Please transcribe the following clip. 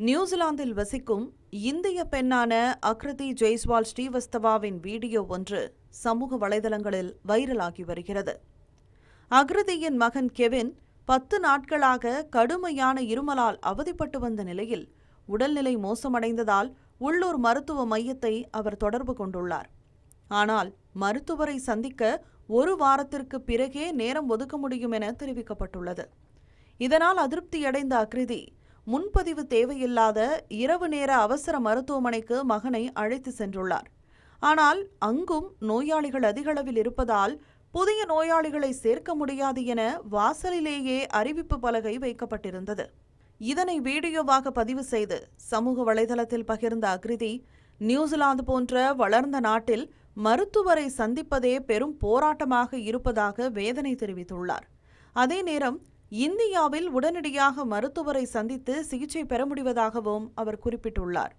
நியூசிலாந்தில் வசிக்கும் இந்திய பெண்ணான அக்ருதி ஜெய்ஸ்வால் ஸ்ரீவஸ்தவாவின் வீடியோ ஒன்று சமூக வலைதளங்களில் வைரலாகி வருகிறது. அக்ருதியின் மகன் கெவின் 10 நாட்களாக கடுமையான இருமலால் அவதிப்பட்டு வந்த நிலையில் உடல்நிலை மோசமடைந்ததால் உள்ளூர் மருத்துவ மையத்தை அவர் தொடர்பு கொண்டுள்ளார். ஆனால் மருத்துவரை சந்திக்க 1 வாரத்திற்கு பிறகே நேரம் ஒதுக்க முடியும் என தெரிவிக்கப்பட்டுள்ளது. இதனால் அதிருப்தியடைந்த அக்ருதி முன்பதிவு தேவையில்லாத இரவு நேர அவசர மருத்துவமனைக்கு மகனை அழைத்து சென்றுள்ளார். ஆனால் அங்கும் நோயாளிகள் அதிகளவில் இருப்பதால் புதிய நோயாளிகளை சேர்க்க முடியாது என வாசலிலேயே அறிவிப்பு பலகை வைக்கப்பட்டிருந்தது. இதனை வீடியோவாக பதிவு செய்து சமூக வலைதளத்தில் பகிர்ந்த அக்ருதி, நியூசிலாந்து போன்ற வளர்ந்த நாட்டில் மருத்துவரை சந்திப்பதே பெரும் போராட்டமாக இருப்பதாக வேதனை தெரிவித்துள்ளார். அதே நேரம் இந்தியாவில் உடனடியாக மருத்துவரை சந்தித்து சிகிச்சை பெற முடிவதாகவும் அவர் குறிப்பிட்டுள்ளார்.